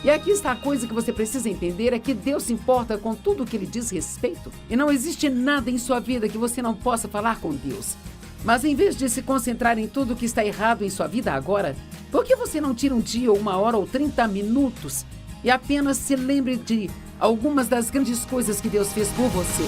E aqui está a coisa que você precisa entender, é que Deus se importa com tudo o que lhe diz respeito. E não existe nada em sua vida que você não possa falar com Deus. Mas em vez de se concentrar em tudo que está errado em sua vida agora, por que você não tira um dia, ou 1 hora ou 30 minutos e apenas se lembre de algumas das grandes coisas que Deus fez por você?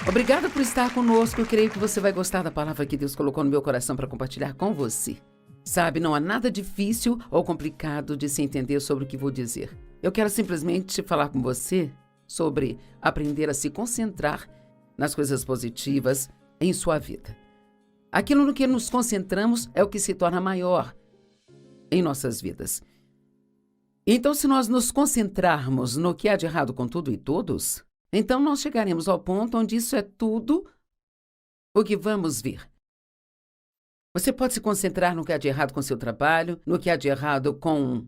Obrigada por estar conosco. Eu creio que você vai gostar da palavra que Deus colocou no meu coração para compartilhar com você. Sabe, não há nada difícil ou complicado de se entender sobre o que vou dizer. Eu quero simplesmente falar com você sobre aprender a se concentrar nas coisas positivas em sua vida. Aquilo no que nos concentramos é o que se torna maior em nossas vidas. Então, se nós nos concentrarmos no que há de errado com tudo e todos, então nós chegaremos ao ponto onde isso é tudo o que vamos ver. Você pode se concentrar no que há de errado com seu trabalho, no que há de errado com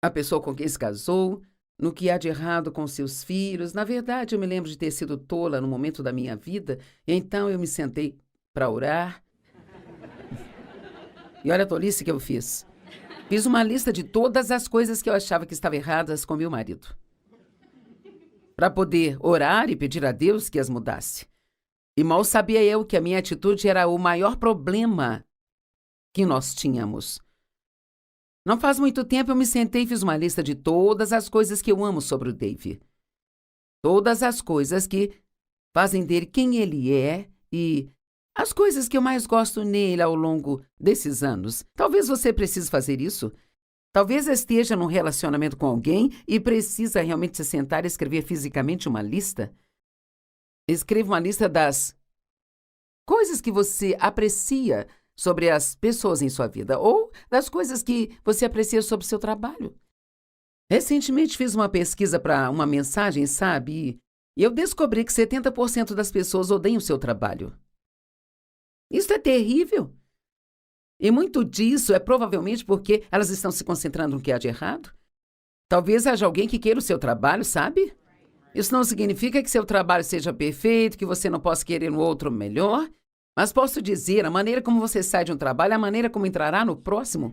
a pessoa com quem se casou, no que há de errado com seus filhos. Na verdade, eu me lembro de ter sido tola no momento da minha vida, e então eu me sentei para orar. E olha a tolice que eu fiz. Fiz uma lista de todas as coisas que eu achava que estavam erradas com meu marido, para poder orar e pedir a Deus que as mudasse. E mal sabia eu que a minha atitude era o maior problema que nós tínhamos. Não faz muito tempo eu me sentei e fiz uma lista de todas as coisas que eu amo sobre o Dave. Todas as coisas que fazem dele quem ele é e as coisas que eu mais gosto nele ao longo desses anos. Talvez você precise fazer isso. Talvez esteja num relacionamento com alguém e precisa realmente se sentar e escrever fisicamente uma lista. Escreva uma lista das coisas que você aprecia sobre as pessoas em sua vida ou das coisas que você aprecia sobre seu trabalho. Recentemente fiz uma pesquisa para uma mensagem, sabe? E eu descobri que 70% das pessoas odeiam o seu trabalho. Isso é terrível. E muito disso é provavelmente porque elas estão se concentrando no que há de errado. Talvez haja alguém que queira o seu trabalho, sabe? Isso não significa que seu trabalho seja perfeito, que você não possa querer um outro melhor. Mas posso dizer, a maneira como você sai de um trabalho é a maneira como entrará no próximo.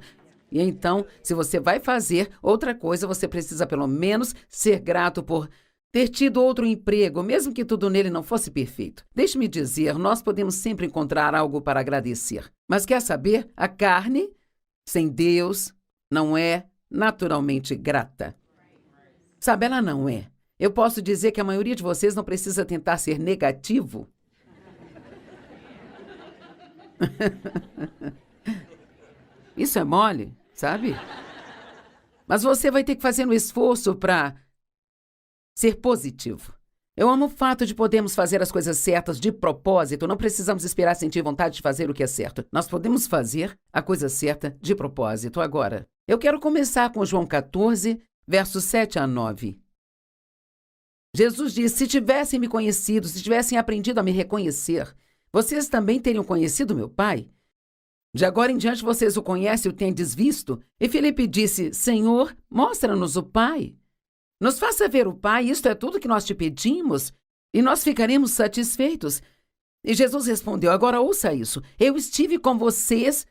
E então, se você vai fazer outra coisa, você precisa pelo menos ser grato por ter tido outro emprego, mesmo que tudo nele não fosse perfeito. Deixe-me dizer, nós podemos sempre encontrar algo para agradecer. Mas quer saber? A carne, sem Deus, não é naturalmente grata. Sabe, ela não é. Eu posso dizer que a maioria de vocês não precisa tentar ser negativo. Isso é mole, sabe? Mas você vai ter que fazer um esforço para ser positivo. Eu amo o fato de podermos fazer as coisas certas de propósito. Não precisamos esperar sentir vontade de fazer o que é certo. Nós podemos fazer a coisa certa de propósito. Agora, eu quero começar com João 14, versos 7 a 9. Jesus diz, se tivessem me conhecido, se tivessem aprendido a me reconhecer, vocês também teriam conhecido meu Pai? De agora em diante vocês o conhecem e o tendes visto? E Filipe disse, Senhor, mostra-nos o Pai. Nos faça ver o Pai, isto é tudo que nós te pedimos, e nós ficaremos satisfeitos. E Jesus respondeu, agora ouça isso, eu estive com vocês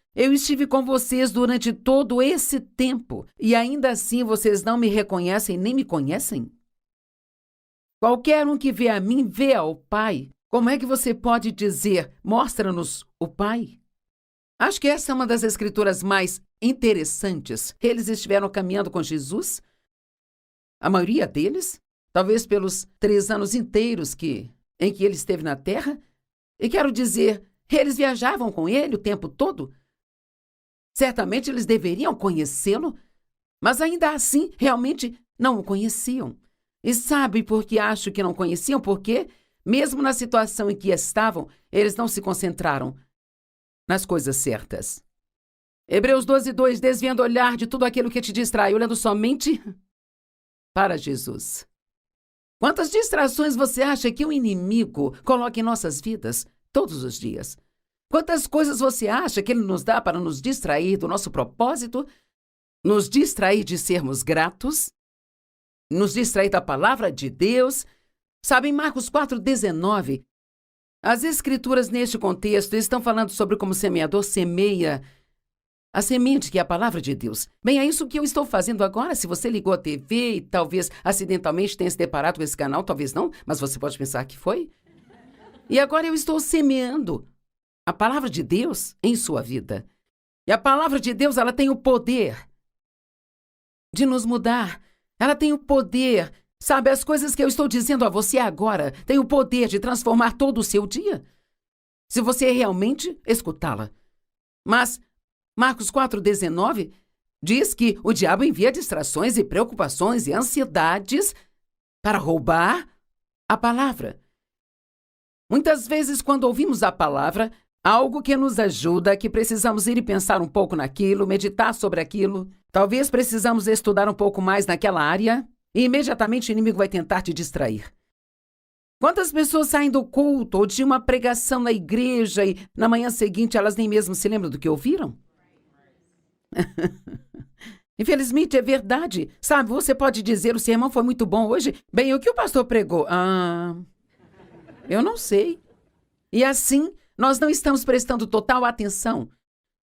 durante todo esse tempo, e ainda assim vocês não me reconhecem nem me conhecem? Qualquer um que vê a mim, vê ao Pai. Como é que você pode dizer, mostra-nos o Pai? Acho que essa é uma das escrituras mais interessantes. Eles estiveram caminhando com Jesus, a maioria deles, talvez pelos 3 anos inteiros em que ele esteve na Terra. E quero dizer, eles viajavam com ele o tempo todo. Certamente eles deveriam conhecê-lo, mas ainda assim realmente não o conheciam. E sabe por que acho que não conheciam? Porque, mesmo na situação em que estavam, eles não se concentraram nas coisas certas. Hebreus 12:2, desviando o olhar de tudo aquilo que te distrai, olhando somente para Jesus. Quantas distrações você acha que o inimigo coloca em nossas vidas todos os dias? Quantas coisas você acha que ele nos dá para nos distrair do nosso propósito, nos distrair de sermos gratos, nos distrair da palavra de Deus? Sabe, em Marcos 4:19, As escrituras neste contexto estão falando sobre como o semeador semeia a semente, que é a palavra de Deus. Bem, é isso que eu estou fazendo agora. Se você ligou a TV e talvez acidentalmente tenha se deparado com esse canal, talvez não, mas você pode pensar que foi. E agora eu estou semeando a palavra de Deus em sua vida. E a palavra de Deus, ela tem o poder de nos mudar. Ela tem o poder, sabe, as coisas que eu estou dizendo a você agora têm o poder de transformar todo o seu dia, se você realmente escutá-la. Mas Marcos 4,19 diz que o diabo envia distrações e preocupações e ansiedades para roubar a palavra. Muitas vezes, quando ouvimos a palavra, algo que nos ajuda, que precisamos ir e pensar um pouco naquilo, meditar sobre aquilo, talvez precisamos estudar um pouco mais naquela área, e imediatamente o inimigo vai tentar te distrair. Quantas pessoas saem do culto ou de uma pregação na igreja e na manhã seguinte elas nem mesmo se lembram do que ouviram? Infelizmente é verdade. Sabe, você pode dizer, o sermão foi muito bom hoje. Bem, o que o pastor pregou? Eu não sei. E assim, nós não estamos prestando total atenção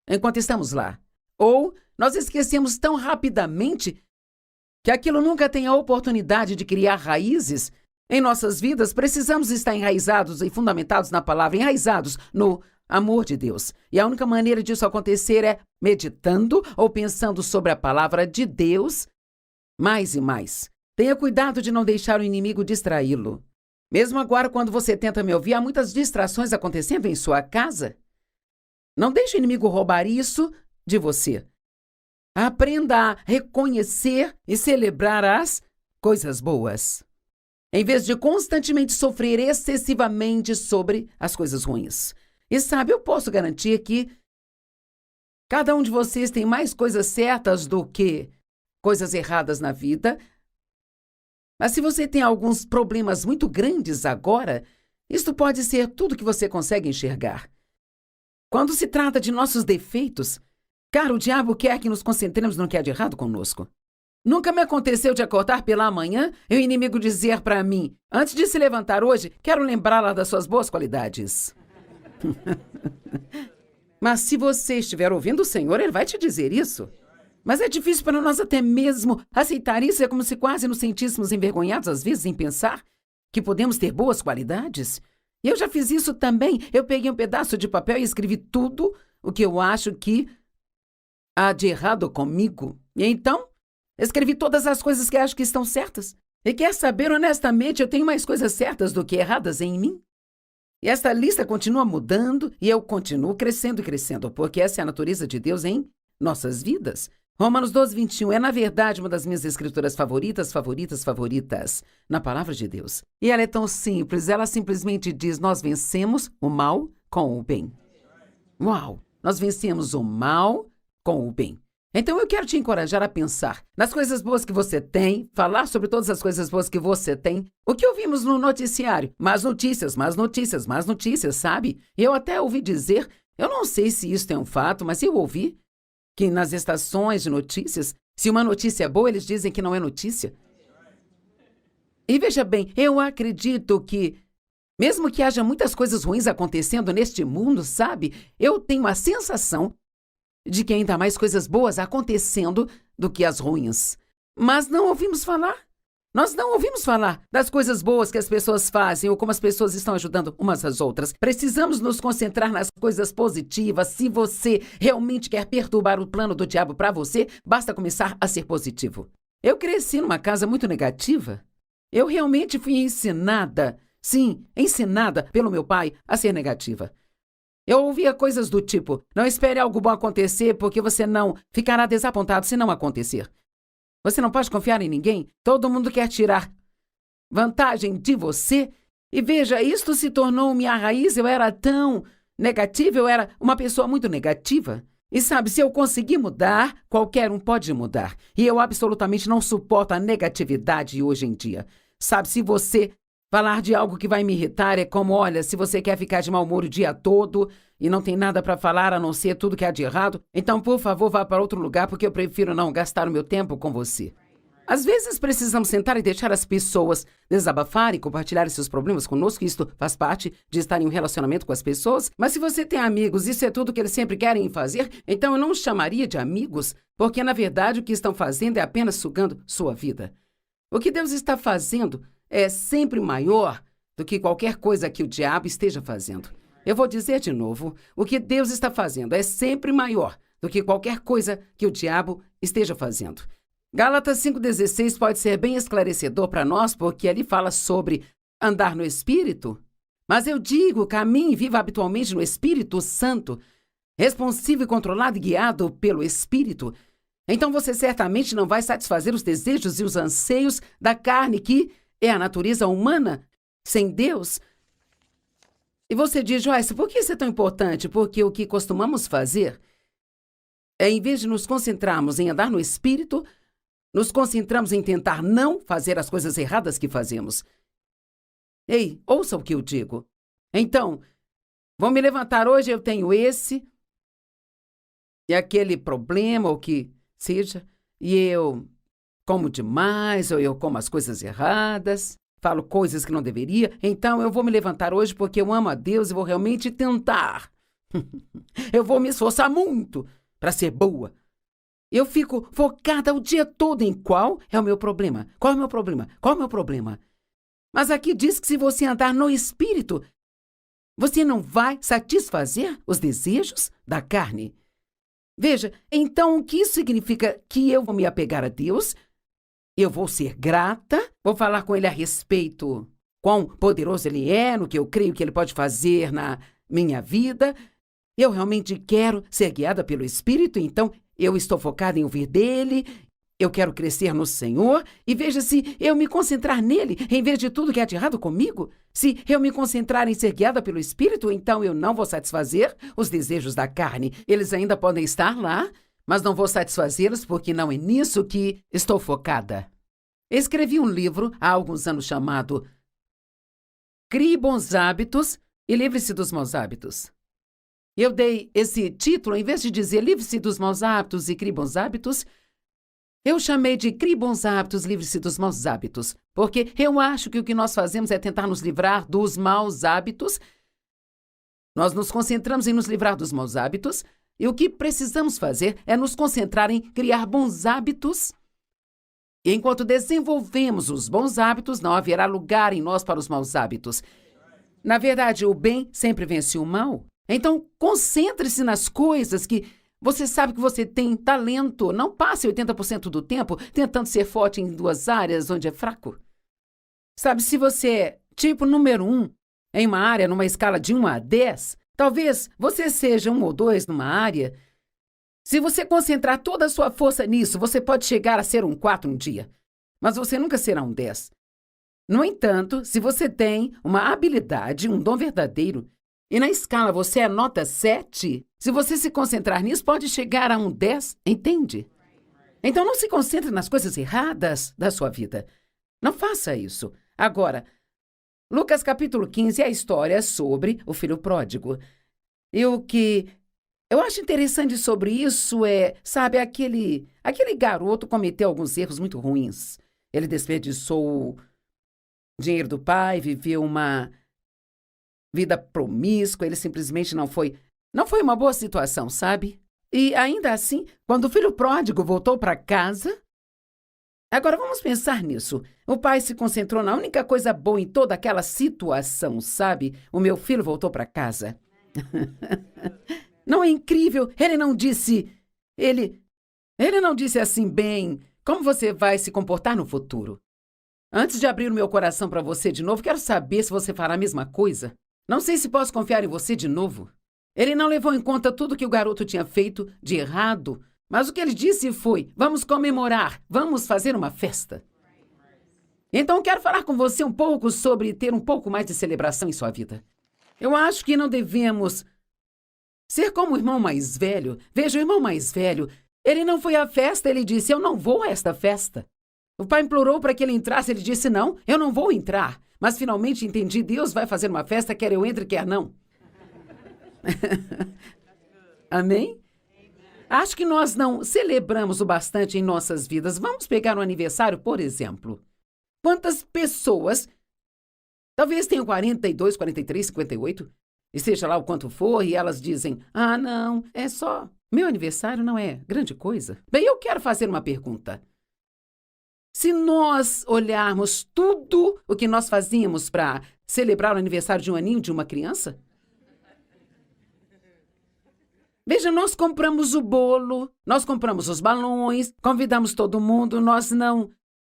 enquanto estamos lá. Ou nós esquecemos tão rapidamente que aquilo nunca tem a oportunidade de criar raízes. Em nossas vidas, precisamos estar enraizados e fundamentados na palavra, enraizados no amor de Deus. E a única maneira disso acontecer é meditando ou pensando sobre a palavra de Deus mais e mais. Tenha cuidado de não deixar o inimigo distraí-lo. Mesmo agora, quando você tenta me ouvir, há muitas distrações acontecendo em sua casa. Não deixe o inimigo roubar isso de você. Aprenda a reconhecer e celebrar as coisas boas, em vez de constantemente sofrer excessivamente sobre as coisas ruins. E sabe, eu posso garantir que cada um de vocês tem mais coisas certas do que coisas erradas na vida. Mas se você tem alguns problemas muito grandes agora, isto pode ser tudo que você consegue enxergar. Quando se trata de nossos defeitos, cara, o diabo quer que nos concentremos no que há de errado conosco. Nunca me aconteceu de acordar pela manhã e o inimigo dizer para mim, antes de se levantar hoje, quero lembrá-la das suas boas qualidades. Mas se você estiver ouvindo o Senhor, Ele vai te dizer isso. Mas é difícil para nós até mesmo aceitar isso. É como se quase nos sentíssemos envergonhados às vezes em pensar que podemos ter boas qualidades. E eu já fiz isso também. Eu peguei um pedaço de papel e escrevi tudo o que eu acho que há de errado comigo. E então, escrevi todas as coisas que acho que estão certas. E quer saber, honestamente, eu tenho mais coisas certas do que erradas em mim. E esta lista continua mudando e eu continuo crescendo e crescendo, porque essa é a natureza de Deus em nossas vidas. Romanos 12:21 é, na verdade, uma das minhas escrituras favoritas na palavra de Deus. E ela é tão simples, ela simplesmente diz, nós vencemos o mal com o bem. Uau! Nós vencemos o mal com o bem. Então eu quero te encorajar a pensar nas coisas boas que você tem, falar sobre todas as coisas boas que você tem. O que ouvimos no noticiário? Más notícias, sabe? Eu até ouvi dizer, eu não sei se isso é um fato, mas eu ouvi que nas estações de notícias, se uma notícia é boa, eles dizem que não é notícia. E veja bem, eu acredito que, mesmo que haja muitas coisas ruins acontecendo neste mundo, sabe? Eu tenho a sensação de que ainda há mais coisas boas acontecendo do que as ruins. Mas não ouvimos falar. Nós não ouvimos falar das coisas boas que as pessoas fazem ou como as pessoas estão ajudando umas às outras. Precisamos nos concentrar nas coisas positivas. Se você realmente quer perturbar o plano do diabo para você, basta começar a ser positivo. Eu cresci numa casa muito negativa. Eu realmente fui ensinada, sim, ensinada pelo meu pai a ser negativa. Eu ouvia coisas do tipo, não espere algo bom acontecer porque você não ficará desapontado se não acontecer. Você não pode confiar em ninguém, todo mundo quer tirar vantagem de você. E veja, isto se tornou minha raiz, eu era tão negativa, eu era uma pessoa muito negativa. E sabe, se eu conseguir mudar, qualquer um pode mudar. E eu absolutamente não suporto a negatividade hoje em dia. Sabe, se você falar de algo que vai me irritar é como, olha, se você quer ficar de mau humor o dia todo e não tem nada para falar a não ser tudo que há de errado, então, por favor, vá para outro lugar porque eu prefiro não gastar o meu tempo com você. Às vezes precisamos sentar e deixar as pessoas desabafarem e compartilharem seus problemas conosco. Isto faz parte de estar em um relacionamento com as pessoas. Mas se você tem amigos, isso é tudo que eles sempre querem fazer, então eu não os chamaria de amigos, porque na verdade o que estão fazendo é apenas sugando sua vida. O que Deus está fazendo é sempre maior do que qualquer coisa que o diabo esteja fazendo. Eu vou dizer de novo, o que Deus está fazendo é sempre maior do que qualquer coisa que o diabo esteja fazendo. Gálatas 5,16 pode ser bem esclarecedor para nós, porque ali fala sobre andar no Espírito. Mas eu digo, caminhe e viva habitualmente no Espírito Santo, responsivo e controlado e guiado pelo Espírito. Então você certamente não vai satisfazer os desejos e os anseios da carne, que é a natureza humana, sem Deus. E você diz, Joyce, por que isso é tão importante? Porque o que costumamos fazer é, em vez de nos concentrarmos em andar no Espírito, nos concentramos em tentar não fazer as coisas erradas que fazemos. Ei, ouça o que eu digo. Então, vou me levantar hoje, eu tenho esse e aquele problema, ou que seja, e eu como demais, ou eu como as coisas erradas, falo coisas que não deveria, então eu vou me levantar hoje porque eu amo a Deus e vou realmente tentar. Eu vou me esforçar muito para ser boa. Eu fico focada o dia todo em qual é o meu problema. Qual é o meu problema? Qual é o meu problema? Mas aqui diz que se você andar no Espírito, você não vai satisfazer os desejos da carne. Veja, então o que isso significa? Que eu vou me apegar a Deus, eu vou ser grata, vou falar com Ele a respeito quão poderoso Ele é, no que eu creio que Ele pode fazer na minha vida. Eu realmente quero ser guiada pelo Espírito, então eu estou focada em ouvir dele, eu quero crescer no Senhor, e veja, se eu me concentrar nele, em vez de tudo que é de errado comigo, se eu me concentrar em ser guiada pelo Espírito, então eu não vou satisfazer os desejos da carne. Eles ainda podem estar lá, mas não vou satisfazê-los porque não é nisso que estou focada. Escrevi um livro há alguns anos chamado Crie Bons Hábitos e Livre-se dos Maus Hábitos. Eu dei esse título, em vez de dizer livre-se dos maus hábitos e crie bons hábitos, eu chamei de crie bons hábitos, livre-se dos maus hábitos, porque eu acho que o que nós fazemos é tentar nos livrar dos maus hábitos. Nós nos concentramos em nos livrar dos maus hábitos, e o que precisamos fazer é nos concentrar em criar bons hábitos. E enquanto desenvolvemos os bons hábitos, não haverá lugar em nós para os maus hábitos. Na verdade, o bem sempre vence o mal. Então, concentre-se nas coisas que você sabe que você tem talento. Não passe 80% do tempo tentando ser forte em duas áreas onde é fraco. Sabe, se você é tipo número 1 em uma área numa escala de 1 a 10, talvez você seja 1 ou 2 numa área. Se você concentrar toda a sua força nisso, você pode chegar a ser um 4 um dia, mas você nunca será um 10. No entanto, se você tem uma habilidade, um dom verdadeiro, e na escala você é nota 7, se você se concentrar nisso, pode chegar a um 10, entende? Então não se concentre nas coisas erradas da sua vida. Não faça isso. Agora, Lucas capítulo 15 é a história sobre o filho pródigo. E o que eu acho interessante sobre isso é, sabe, aquele garoto cometeu alguns erros muito ruins. Ele desperdiçou o dinheiro do pai, viveu uma vida promíscua, ele simplesmente não foi uma boa situação, sabe? E ainda assim, quando o filho pródigo voltou para casa... Agora vamos pensar nisso. O pai se concentrou na única coisa boa em toda aquela situação, sabe? O meu filho voltou para casa. Não é incrível? Ele não disse assim, bem, como você vai se comportar no futuro? Antes de abrir o meu coração para você de novo, quero saber se você fará a mesma coisa. Não sei se posso confiar em você de novo. Ele não levou em conta tudo que o garoto tinha feito de errado, mas o que ele disse foi, vamos comemorar, vamos fazer uma festa. Então quero falar com você um pouco sobre ter um pouco mais de celebração em sua vida. Eu acho que não devemos ser como o irmão mais velho. Veja, o irmão mais velho, ele não foi à festa, ele disse, eu não vou a esta festa. O pai implorou para que ele entrasse, ele disse, não, eu não vou entrar. Mas finalmente entendi, Deus vai fazer uma festa, quer eu entre, quer não. Amém? Acho que nós não celebramos o bastante em nossas vidas. Vamos pegar um aniversário, por exemplo. Quantas pessoas, talvez tenham 42, 43, 58, e seja lá o quanto for, e elas dizem, ah, não, é só, meu aniversário não é grande coisa. Bem, eu quero fazer uma pergunta. Se nós olharmos tudo o que nós fazíamos para celebrar o aniversário de um aninho de uma criança, veja, nós compramos o bolo, nós compramos os balões, convidamos todo mundo, nós não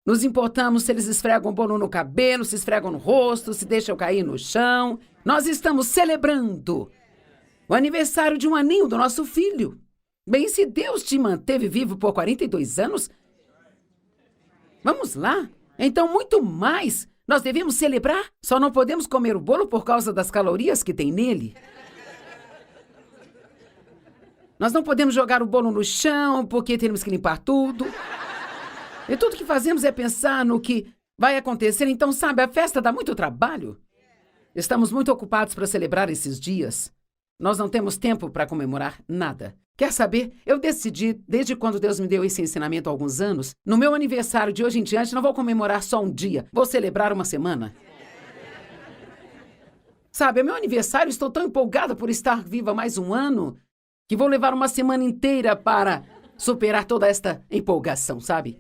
nos importamos se eles esfregam o bolo no cabelo, se esfregam no rosto, se deixam cair no chão. Nós estamos celebrando o aniversário de um aninho do nosso filho. Bem, se Deus te manteve vivo por 42 anos, vamos lá. Então, muito mais nós devemos celebrar. Só não podemos comer o bolo por causa das calorias que tem nele. Nós não podemos jogar o bolo no chão porque temos que limpar tudo. E tudo que fazemos é pensar no que vai acontecer. Então, sabe, a festa dá muito trabalho. Estamos muito ocupados para celebrar esses dias. Nós não temos tempo para comemorar nada. Quer saber? Eu decidi, desde quando Deus me deu esse ensinamento há alguns anos, no meu aniversário de hoje em diante, não vou comemorar só um dia, vou celebrar uma semana. Sabe, é meu aniversário, estou tão empolgada por estar viva mais um ano, que vou levar uma semana inteira para superar toda esta empolgação, sabe?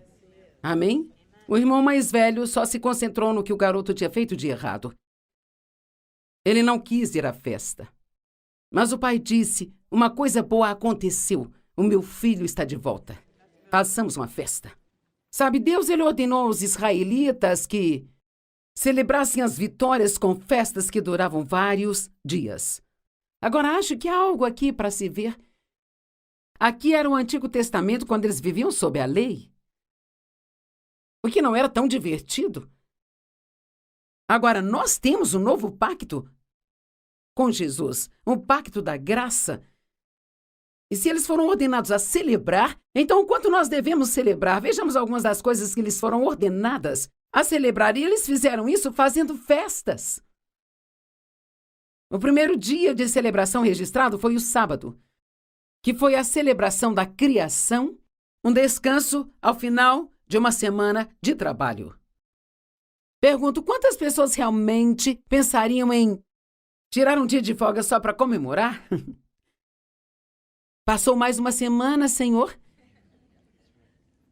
Amém? O irmão mais velho só se concentrou no que o garoto tinha feito de errado. Ele não quis ir à festa. Mas o pai disse, uma coisa boa aconteceu. O meu filho está de volta. Façamos uma festa. Sabe, Deus ele ordenou aos israelitas que celebrassem as vitórias com festas que duravam vários dias. Agora, acho que há algo aqui para se ver. Aqui era o Antigo Testamento quando eles viviam sob a lei. O que não era tão divertido. Agora, nós temos um novo pacto com Jesus, um pacto da graça. E se eles foram ordenados a celebrar, então o quanto nós devemos celebrar? Vejamos algumas das coisas que eles foram ordenadas a celebrar. E eles fizeram isso fazendo festas. O primeiro dia de celebração registrado foi o sábado, que foi a celebração da criação, um descanso ao final de uma semana de trabalho. Pergunto, quantas pessoas realmente pensariam em tirar um dia de folga só para comemorar? Passou mais uma semana, Senhor.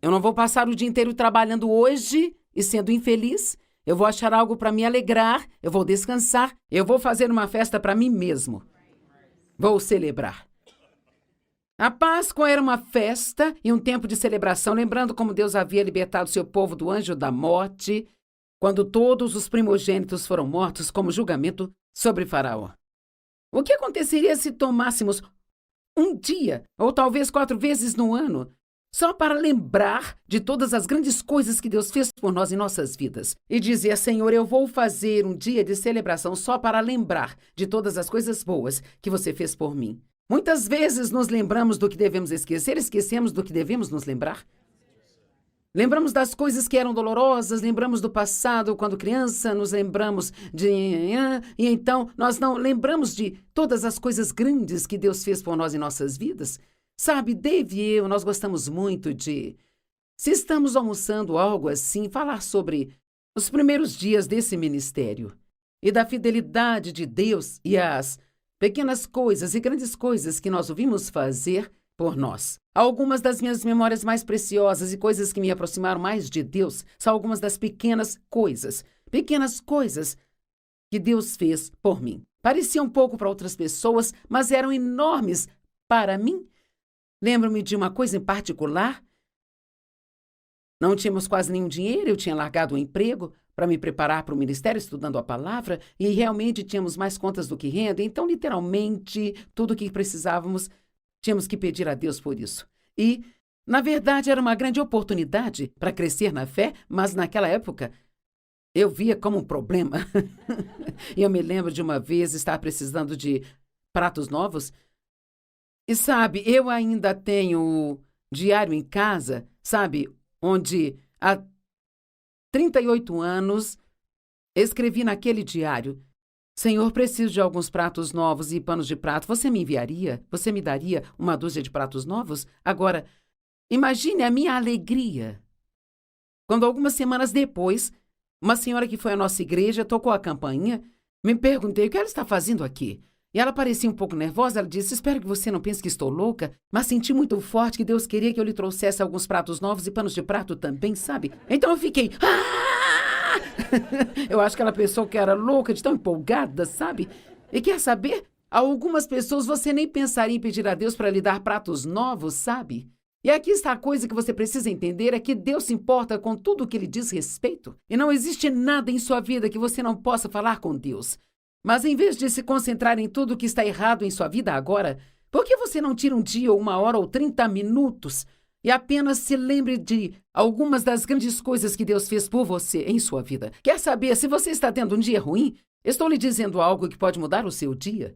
Eu não vou passar o dia inteiro trabalhando hoje e sendo infeliz. Eu vou achar algo para me alegrar, eu vou descansar, eu vou fazer uma festa para mim mesmo. Vou celebrar. A Páscoa era uma festa e um tempo de celebração, lembrando como Deus havia libertado seu povo do anjo da morte, quando todos os primogênitos foram mortos como julgamento sobre Faraó. O que aconteceria se tomássemos um dia, ou talvez 4 vezes no ano, só para lembrar de todas as grandes coisas que Deus fez por nós em nossas vidas? E dizer, Senhor, eu vou fazer um dia de celebração só para lembrar de todas as coisas boas que você fez por mim. Muitas vezes nos lembramos do que devemos esquecer, esquecemos do que devemos nos lembrar. Lembramos das coisas que eram dolorosas, lembramos do passado quando criança, nos lembramos de... E então nós não lembramos de todas as coisas grandes que Deus fez por nós em nossas vidas. Sabe, Dave e eu, nós gostamos muito de, se estamos almoçando algo assim, falar sobre os primeiros dias desse ministério e da fidelidade de Deus e as pequenas coisas e grandes coisas que nós ouvimos fazer por nós. Algumas das minhas memórias mais preciosas e coisas que me aproximaram mais de Deus são algumas das pequenas coisas que Deus fez por mim. Pareciam pouco para outras pessoas, mas eram enormes para mim. Lembro-me de uma coisa em particular. Não tínhamos quase nenhum dinheiro, eu tinha largado o emprego para me preparar para o ministério, estudando a palavra, e realmente tínhamos mais contas do que renda, então, literalmente, tudo o que precisávamos, tínhamos que pedir a Deus por isso. E, na verdade, era uma grande oportunidade para crescer na fé, mas naquela época eu via como um problema. E eu me lembro de uma vez estar precisando de pratos novos. E sabe, eu ainda tenho o diário em casa, sabe, onde há 38 anos escrevi naquele diário Senhor, preciso de alguns pratos novos e panos de prato. Você me enviaria? Você me daria uma dúzia de pratos novos? Agora, imagine a minha alegria quando algumas semanas depois, uma senhora que foi à nossa igreja tocou a campainha. Me perguntei o que ela está fazendo aqui. E ela parecia um pouco nervosa. Ela disse: espero que você não pense que estou louca, mas senti muito forte que Deus queria que eu lhe trouxesse alguns pratos novos e panos de prato também, sabe? Então eu fiquei... Eu acho que ela pensou que era louca de tão empolgada, sabe? E quer saber? A algumas pessoas você nem pensaria em pedir a Deus para lhe dar pratos novos, sabe? E aqui está a coisa que você precisa entender, é que Deus se importa com tudo o que lhe diz respeito. E não existe nada em sua vida que você não possa falar com Deus. Mas em vez de se concentrar em tudo o que está errado em sua vida agora, por que você não tira um dia, ou 1 hora, ou 30 minutos e apenas se lembre de algumas das grandes coisas que Deus fez por você em sua vida? Quer saber, se você está tendo um dia ruim, estou lhe dizendo algo que pode mudar o seu dia.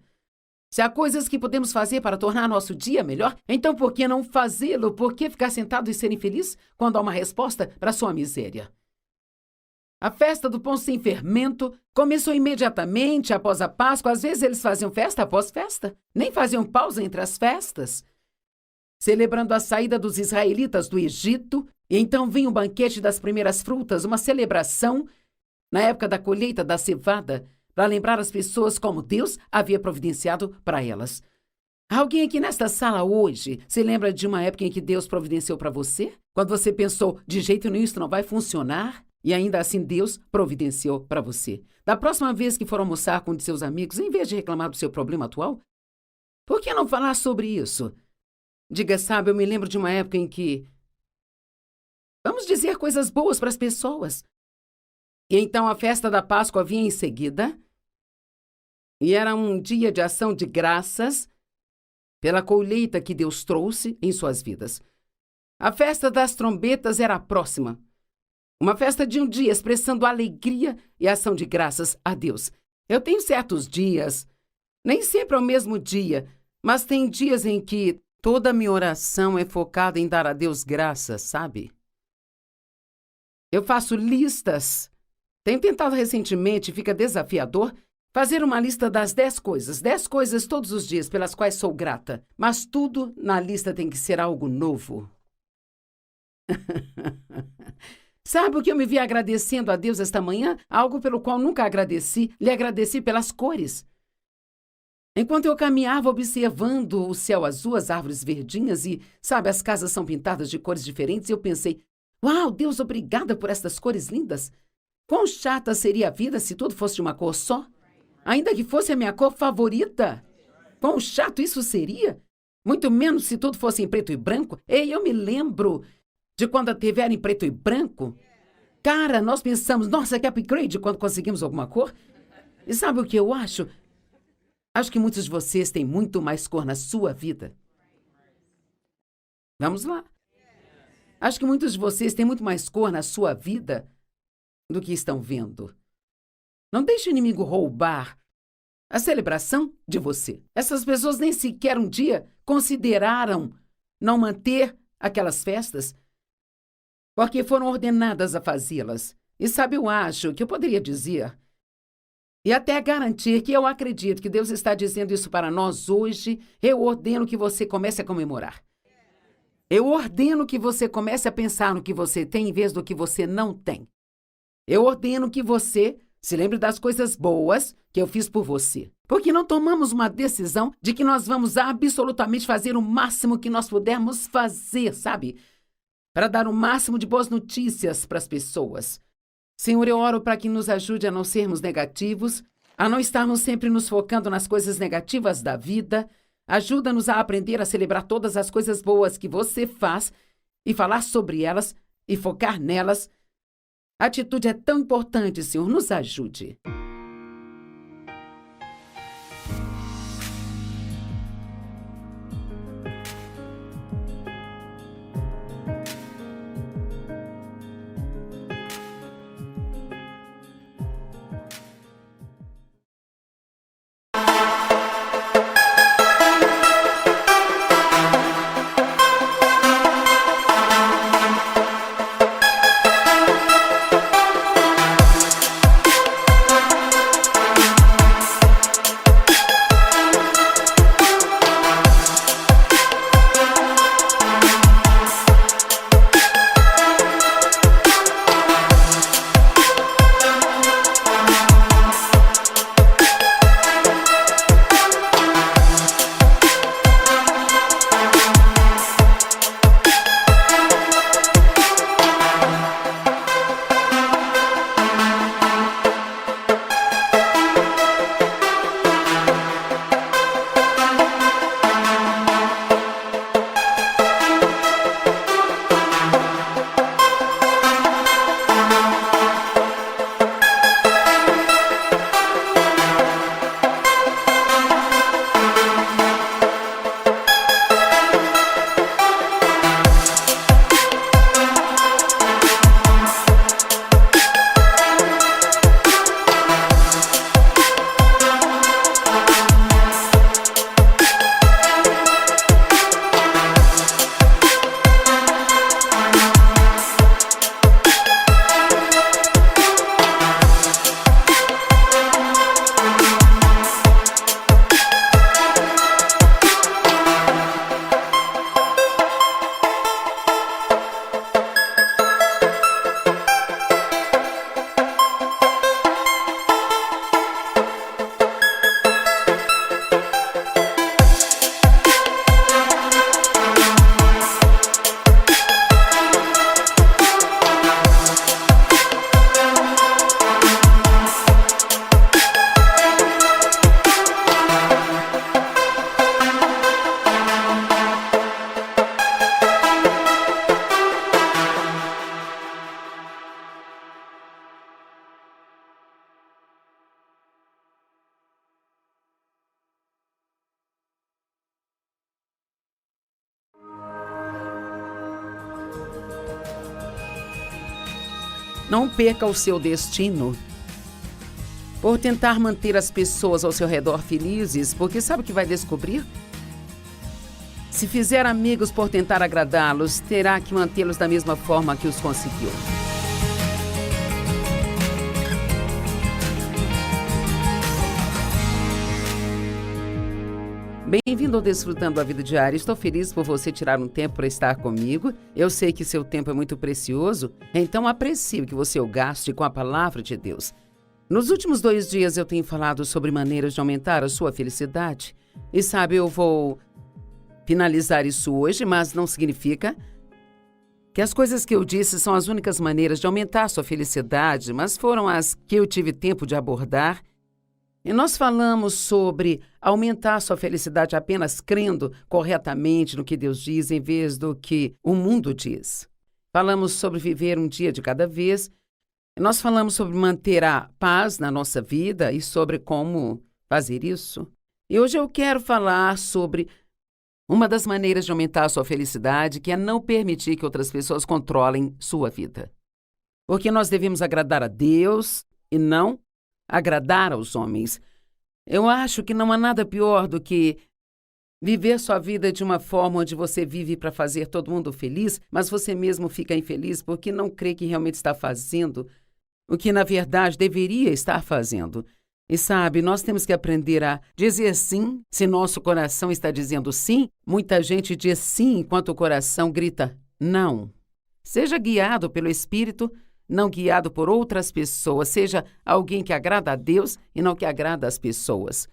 Se há coisas que podemos fazer para tornar nosso dia melhor, então por que não fazê-lo? Por que ficar sentado e ser infeliz quando há uma resposta para sua miséria? A festa do pão sem fermento começou imediatamente após a Páscoa. Às vezes eles faziam festa após festa, nem faziam pausa entre as festas, celebrando a saída dos israelitas do Egito. E então vinha o banquete das primeiras frutas, uma celebração na época da colheita da cevada, para lembrar as pessoas como Deus havia providenciado para elas. Alguém aqui nesta sala hoje se lembra de uma época em que Deus providenciou para você? Quando você pensou, de jeito nenhum isso não vai funcionar? E ainda assim Deus providenciou para você. Da próxima vez que for almoçar com um de seus amigos, em vez de reclamar do seu problema atual, por que não falar sobre isso? Diga, sabe, eu me lembro de uma época em que... Vamos dizer coisas boas para as pessoas. E então a festa da Páscoa vinha em seguida, e era um dia de ação de graças pela colheita que Deus trouxe em suas vidas. A festa das trombetas era a próxima. Uma festa de um dia expressando alegria e ação de graças a Deus. Eu tenho certos dias, nem sempre é o mesmo dia, mas tem dias em que toda a minha oração é focada em dar a Deus graças, sabe? Eu faço listas. Tenho tentado recentemente, fica desafiador, fazer uma lista das 10 coisas todos os dias pelas quais sou grata. Mas tudo na lista tem que ser algo novo. Sabe o que eu me vi agradecendo a Deus esta manhã? Algo pelo qual nunca agradeci. Lhe agradeci pelas cores. Enquanto eu caminhava observando o céu azul, as árvores verdinhas e, sabe, as casas são pintadas de cores diferentes, eu pensei, uau, Deus, obrigada por estas cores lindas. Quão chata seria a vida se tudo fosse de uma cor só? Ainda que fosse a minha cor favorita. Quão chato isso seria? Muito menos se tudo fosse em preto e branco. Ei, eu me lembro de quando a TV era em preto e branco. Cara, nós pensamos, nossa, que upgrade quando conseguimos alguma cor. E sabe o que eu acho? Acho que muitos de vocês têm muito mais cor na sua vida. Vamos lá. Acho que muitos de vocês têm muito mais cor na sua vida do que estão vendo. Não deixe o inimigo roubar a celebração de você. Essas pessoas nem sequer um dia consideraram não manter aquelas festas, porque foram ordenadas a fazê-las. E sabe, eu acho que eu poderia dizer, e até garantir que eu acredito que Deus está dizendo isso para nós hoje, eu ordeno que você comece a comemorar. Eu ordeno que você comece a pensar no que você tem em vez do que você não tem. Eu ordeno que você se lembre das coisas boas que eu fiz por você. Porque não tomamos uma decisão de que nós vamos absolutamente fazer o máximo que nós pudermos fazer, sabe? Para dar o máximo de boas notícias para as pessoas. Senhor, eu oro para que nos ajude a não sermos negativos, a não estarmos sempre nos focando nas coisas negativas da vida. Ajuda-nos a aprender a celebrar todas as coisas boas que você faz e falar sobre elas e focar nelas. A atitude é tão importante, Senhor, nos ajude. Não perca o seu destino por tentar manter as pessoas ao seu redor felizes, porque sabe o que vai descobrir? Se fizer amigos por tentar agradá-los, terá que mantê-los da mesma forma que os conseguiu. Bem-vindo ao Desfrutando a Vida Diária. Estou feliz por você tirar um tempo para estar comigo. Eu sei que seu tempo é muito precioso, então aprecie o que você o gaste com a palavra de Deus. Nos últimos 2 dias eu tenho falado sobre maneiras de aumentar a sua felicidade. E sabe, eu vou finalizar isso hoje, mas não significa que as coisas que eu disse são as únicas maneiras de aumentar a sua felicidade, mas foram as que eu tive tempo de abordar. E nós falamos sobre aumentar a sua felicidade apenas crendo corretamente no que Deus diz, em vez do que o mundo diz. Falamos sobre viver um dia de cada vez. Nós falamos sobre manter a paz na nossa vida e sobre como fazer isso. E hoje eu quero falar sobre uma das maneiras de aumentar a sua felicidade, que é não permitir que outras pessoas controlem sua vida. Porque nós devemos agradar a Deus e não agradar aos homens. Eu acho que não há nada pior do que viver sua vida de uma forma onde você vive para fazer todo mundo feliz, mas você mesmo fica infeliz porque não crê que realmente está fazendo o que na verdade deveria estar fazendo. E sabe, nós temos que aprender a dizer sim se nosso coração está dizendo sim. Muita gente diz sim enquanto o coração grita não. Seja guiado pelo Espírito, não guiado por outras pessoas. Seja alguém que agrada a Deus e não que agrada às pessoas.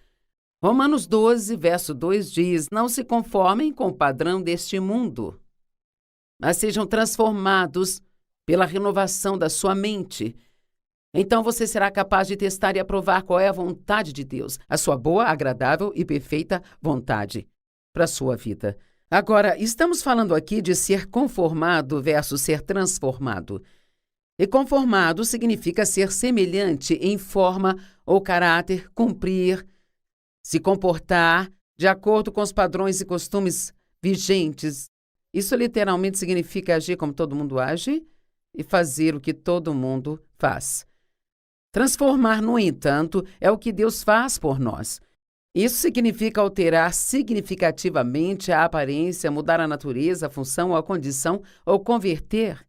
Romanos 12, verso 2 diz: não se conformem com o padrão deste mundo, mas sejam transformados pela renovação da sua mente. Então você será capaz de testar e aprovar qual é a vontade de Deus, a sua boa, agradável e perfeita vontade para a sua vida. Agora, estamos falando aqui de ser conformado versus ser transformado. E conformado significa ser semelhante em forma ou caráter, cumprir, se comportar de acordo com os padrões e costumes vigentes. Isso literalmente significa agir como todo mundo age e fazer o que todo mundo faz. Transformar, no entanto, é o que Deus faz por nós. Isso significa alterar significativamente a aparência, mudar a natureza, a função ou a condição, ou converter.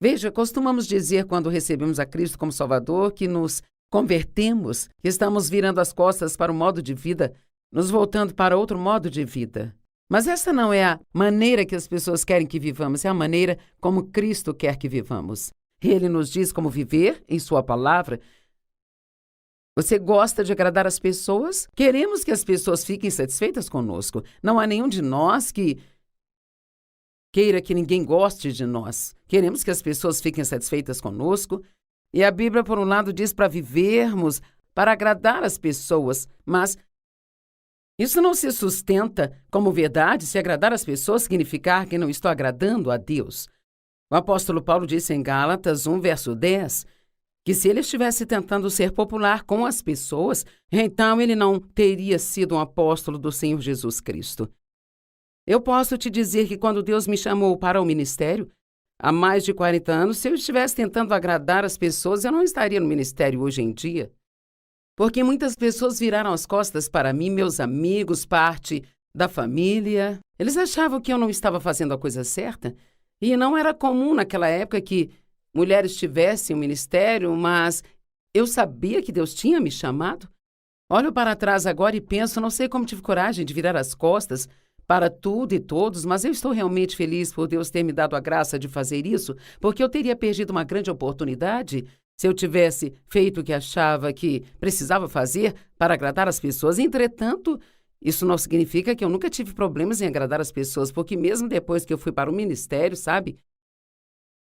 Veja, costumamos dizer quando recebemos a Cristo como Salvador que nos convertemos, que estamos virando as costas para um modo de vida, nos voltando para outro modo de vida. Mas essa não é a maneira que as pessoas querem que vivamos, é a maneira como Cristo quer que vivamos. Ele nos diz como viver em sua palavra. Você gosta de agradar as pessoas? Queremos que as pessoas fiquem satisfeitas conosco. Não há nenhum de nós que queira que ninguém goste de nós. Queremos que as pessoas fiquem satisfeitas conosco. E a Bíblia, por um lado, diz para vivermos, para agradar as pessoas. Mas isso não se sustenta como verdade se agradar as pessoas significar que não estou agradando a Deus. O apóstolo Paulo disse em Gálatas 1, verso 10, que se ele estivesse tentando ser popular com as pessoas, então ele não teria sido um apóstolo do Senhor Jesus Cristo. Eu posso te dizer que quando Deus me chamou para o ministério, há mais de 40 anos, se eu estivesse tentando agradar as pessoas, eu não estaria no ministério hoje em dia. Porque muitas pessoas viraram as costas para mim, meus amigos, parte da família. Eles achavam que eu não estava fazendo a coisa certa. E não era comum naquela época que mulheres tivessem um ministério, mas eu sabia que Deus tinha me chamado. Olho para trás agora e penso, não sei como tive coragem de virar as costas para tudo e todos, mas eu estou realmente feliz por Deus ter me dado a graça de fazer isso, porque eu teria perdido uma grande oportunidade se eu tivesse feito o que achava que precisava fazer para agradar as pessoas. Entretanto, isso não significa que eu nunca tive problemas em agradar as pessoas, porque mesmo depois que eu fui para o ministério, sabe,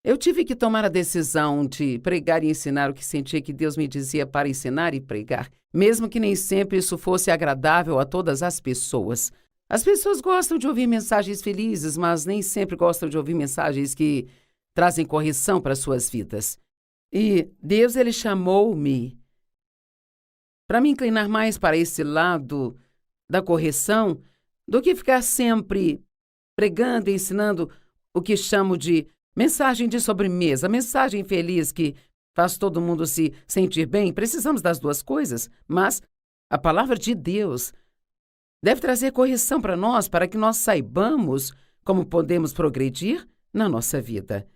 eu tive que tomar a decisão de pregar e ensinar o que sentia que Deus me dizia para ensinar e pregar, mesmo que nem sempre isso fosse agradável a todas as pessoas. As pessoas gostam de ouvir mensagens felizes, mas nem sempre gostam de ouvir mensagens que trazem correção para suas vidas. E Deus, Ele chamou-me para me inclinar mais para esse lado da correção do que ficar sempre pregando e ensinando o que chamo de Mensagem de sobremesa, mensagem feliz que faz todo mundo se sentir bem. Precisamos das duas coisas, mas a palavra de Deus deve trazer correção para nós, para que nós saibamos como podemos progredir na nossa vida.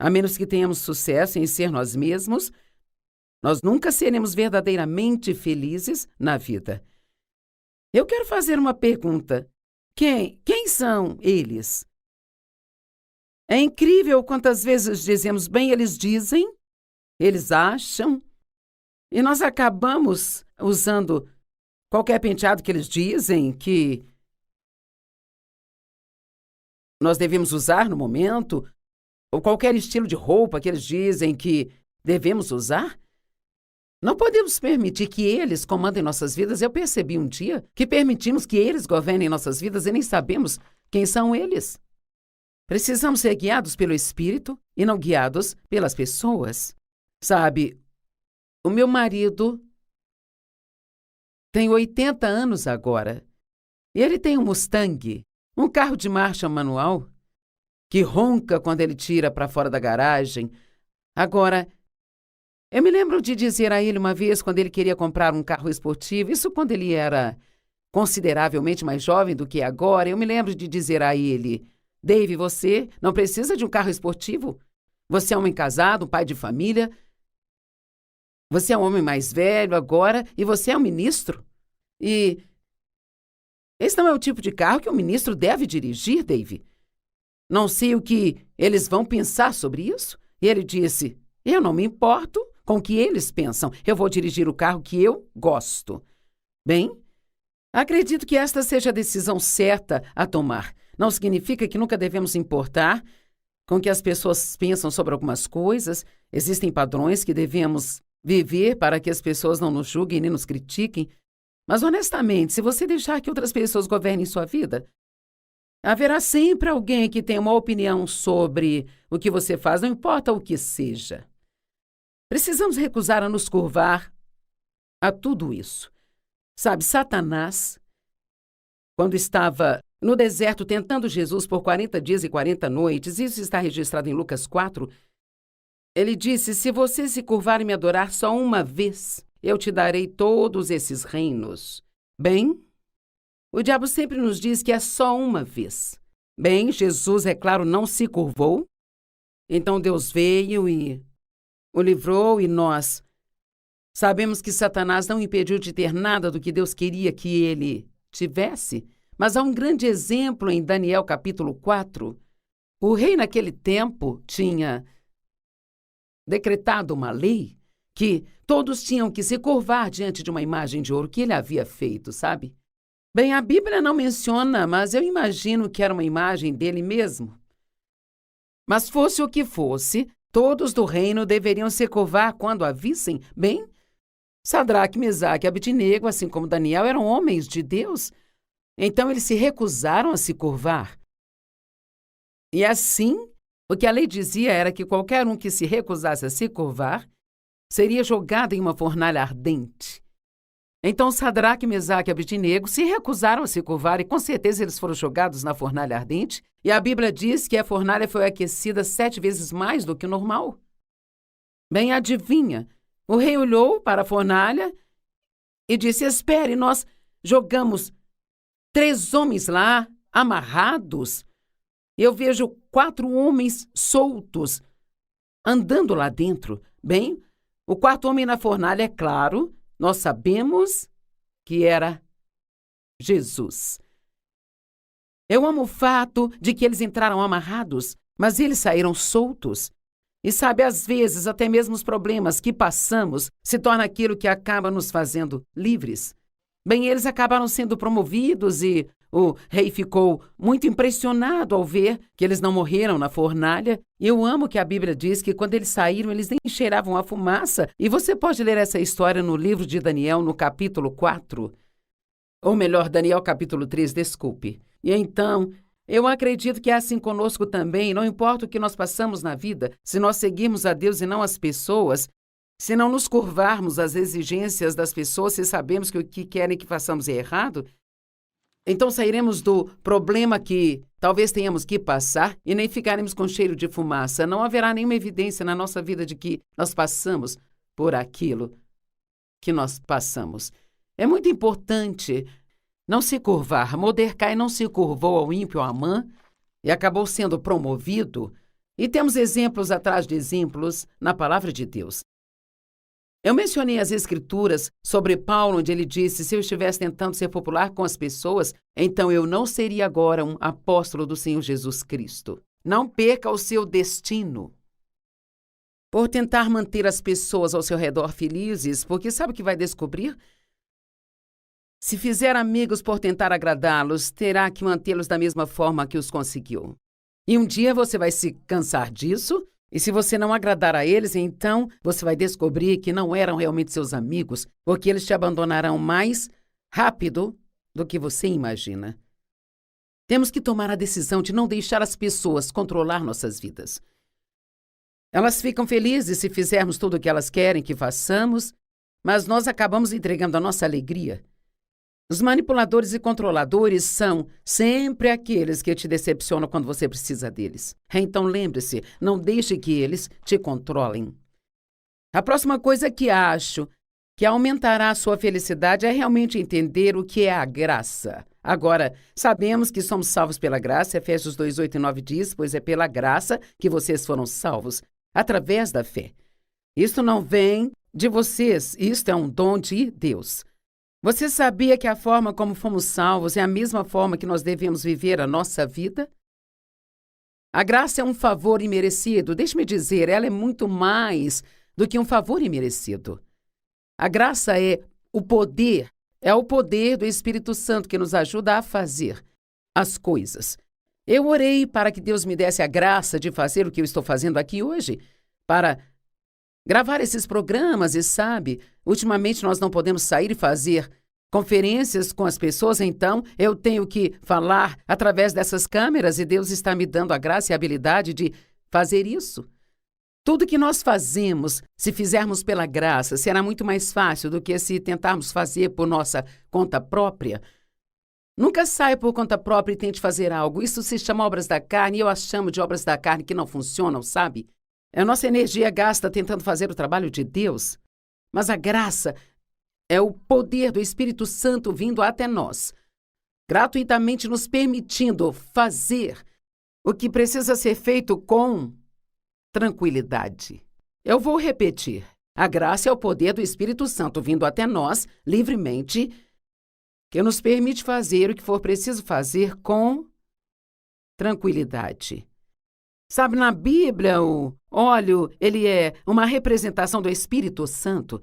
A menos que tenhamos sucesso em ser nós mesmos, nós nunca seremos verdadeiramente felizes na vida. Eu quero fazer uma pergunta. Quem são eles? É incrível quantas vezes dizemos, bem, eles dizem, eles acham, e nós acabamos usando qualquer penteado que eles dizem que nós devemos usar no momento, ou qualquer estilo de roupa que eles dizem que devemos usar. Não podemos permitir que eles comandem nossas vidas. Eu percebi um dia que permitimos que eles governem nossas vidas e nem sabemos quem são eles. Precisamos ser guiados pelo Espírito e não guiados pelas pessoas. Sabe, o meu marido tem 80 anos agora. E ele tem um Mustang, um carro de marcha manual, que ronca quando ele tira para fora da garagem. Agora, eu me lembro de dizer a ele uma vez, quando ele queria comprar um carro esportivo, isso quando ele era consideravelmente mais jovem do que agora, eu me lembro de dizer a ele, Dave, você não precisa de um carro esportivo? Você é um homem casado, um pai de família, você é um homem mais velho agora e você é um ministro. E esse não é o tipo de carro que um ministro deve dirigir, Dave. Não sei o que eles vão pensar sobre isso. E ele disse, eu não me importo com o que eles pensam. Eu vou dirigir o carro que eu gosto. Bem, acredito que esta seja a decisão certa a tomar. Não significa que nunca devemos importar com o que as pessoas pensam sobre algumas coisas. Existem padrões que devemos viver para que as pessoas não nos julguem nem nos critiquem. Mas, honestamente, se você deixar que outras pessoas governem sua vida, haverá sempre alguém que tenha uma opinião sobre o que você faz, não importa o que seja. Precisamos recusar a nos curvar a tudo isso. Sabe, Satanás, quando estava no deserto tentando Jesus por 40 dias e 40 noites, isso está registrado em Lucas 4, ele disse, se você se curvar e me adorar só uma vez, eu te darei todos esses reinos. Bem, o diabo sempre nos diz que é só uma vez. Bem, Jesus, é claro, não se curvou. Então Deus veio e o livrou e nós sabemos que Satanás não impediu de ter nada do que Deus queria que ele tivesse. Mas há um grande exemplo em Daniel capítulo 4. O rei naquele tempo tinha decretado uma lei que todos tinham que se curvar diante de uma imagem de ouro que ele havia feito, sabe? Bem, a Bíblia não menciona, mas eu imagino que era uma imagem dele mesmo. Mas fosse o que fosse, todos do reino deveriam se curvar quando a vissem. Bem, Sadraque, Mesaque e Abednego, assim como Daniel, eram homens de Deus. Então eles se recusaram a se curvar. E assim, o que a lei dizia era que qualquer um que se recusasse a se curvar seria jogado em uma fornalha ardente. Então Sadraque, Mesaque e Abednego se recusaram a se curvar e com certeza eles foram jogados na fornalha ardente. E a Bíblia diz que a fornalha foi aquecida 7 vezes mais do que o normal. Bem, adivinha, o rei olhou para a fornalha e disse, espere, nós jogamos 3 homens lá, amarrados. Eu vejo 4 homens soltos, andando lá dentro. Bem, o 4º homem na fornalha, é claro, nós sabemos que era Jesus. Eu amo o fato de que eles entraram amarrados, mas eles saíram soltos. E sabe, às vezes, até mesmo os problemas que passamos se torna aquilo que acaba nos fazendo livres. Bem, eles acabaram sendo promovidos e o rei ficou muito impressionado ao ver que eles não morreram na fornalha. Eu amo que a Bíblia diz que quando eles saíram, eles nem cheiravam a fumaça. E você pode ler essa história no livro de Daniel, no capítulo 4. Ou melhor, Daniel capítulo 3, desculpe. E então, eu acredito que é assim conosco também, não importa o que nós passamos na vida, se nós seguirmos a Deus e não as pessoas, se não nos curvarmos às exigências das pessoas, se sabemos que o que querem que façamos é errado, então sairemos do problema que talvez tenhamos que passar e nem ficaremos com cheiro de fumaça. Não haverá nenhuma evidência na nossa vida de que nós passamos por aquilo que nós passamos. É muito importante não se curvar. Mordecai não se curvou ao ímpio Amã e acabou sendo promovido. E temos exemplos atrás de exemplos na palavra de Deus. Eu mencionei as Escrituras sobre Paulo, onde ele disse: se eu estivesse tentando ser popular com as pessoas, então eu não seria agora um apóstolo do Senhor Jesus Cristo. Não perca o seu destino por tentar manter as pessoas ao seu redor felizes, porque sabe o que vai descobrir? Se fizer amigos por tentar agradá-los, terá que mantê-los da mesma forma que os conseguiu. E um dia você vai se cansar disso, e se você não agradar a eles, então você vai descobrir que não eram realmente seus amigos, porque eles te abandonarão mais rápido do que você imagina. Temos que tomar a decisão de não deixar as pessoas controlar nossas vidas. Elas ficam felizes se fizermos tudo o que elas querem que façamos, mas nós acabamos entregando a nossa alegria. Os manipuladores e controladores são sempre aqueles que te decepcionam quando você precisa deles. Então lembre-se, não deixe que eles te controlem. A próxima coisa que acho que aumentará a sua felicidade é realmente entender o que é a graça. Agora, sabemos que somos salvos pela graça, Efésios 2, 8 e 9 diz: pois é pela graça que vocês foram salvos, através da fé. Isto não vem de vocês, isto é um dom de Deus. Você sabia que a forma como fomos salvos é a mesma forma que nós devemos viver a nossa vida? A graça é um favor imerecido. Deixe-me dizer, ela é muito mais do que um favor imerecido. A graça é o poder do Espírito Santo que nos ajuda a fazer as coisas. Eu orei para que Deus me desse a graça de fazer o que eu estou fazendo aqui hoje, para gravar esses programas e sabe, ultimamente nós não podemos sair e fazer conferências com as pessoas, então eu tenho que falar através dessas câmeras e Deus está me dando a graça e a habilidade de fazer isso. Tudo que nós fazemos, se fizermos pela graça, será muito mais fácil do que se tentarmos fazer por nossa conta própria. Nunca saia por conta própria e tente fazer algo. Isso se chama obras da carne e eu as chamo de obras da carne que não funcionam, sabe? A nossa energia gasta tentando fazer o trabalho de Deus, mas a graça é o poder do Espírito Santo vindo até nós, gratuitamente nos permitindo fazer o que precisa ser feito com tranquilidade. Eu vou repetir. A graça é o poder do Espírito Santo vindo até nós, livremente, que nos permite fazer o que for preciso fazer com tranquilidade. Sabe, na Bíblia, o óleo, ele é uma representação do Espírito Santo.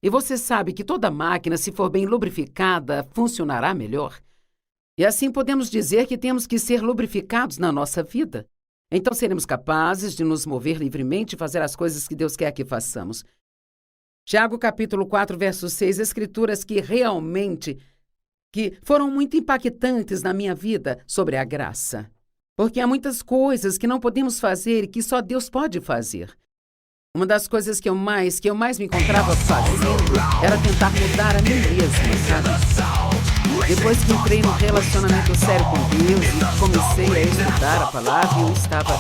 E você sabe que toda máquina, se for bem lubrificada, funcionará melhor. E assim podemos dizer que temos que ser lubrificados na nossa vida. Então seremos capazes de nos mover livremente e fazer as coisas que Deus quer que façamos. Tiago capítulo 4, verso 6, escrituras que realmente foram muito impactantes na minha vida sobre a graça. Porque há muitas coisas que não podemos fazer e que só Deus pode fazer. Uma das coisas que eu mais me encontrava fazendo era tentar mudar a mim mesma, sabe? Depois que entrei num relacionamento sério com Deus e comecei a estudar a palavra, eu estava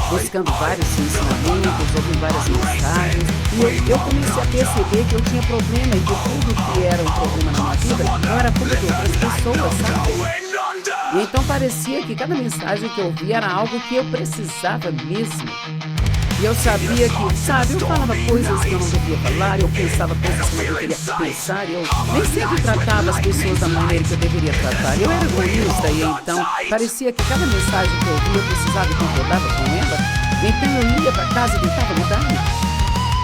buscando vários ensinamentos, ouvindo várias mensagens, e eu comecei a perceber que eu tinha problema e que tudo que era um problema na minha vida não era culpa de outras pessoas, sabe? E então parecia que cada mensagem que eu ouvia era algo que eu precisava mesmo. E eu sabia que, sabe, eu falava coisas que eu não devia falar, eu pensava coisas que eu não deveria pensar, eu nem sempre tratava as pessoas da maneira que eu deveria tratar. Eu era egoísta e então parecia que cada mensagem que eu ouvia eu precisava e concordava com ela. Então eu ia para casa e tentava mudar-me.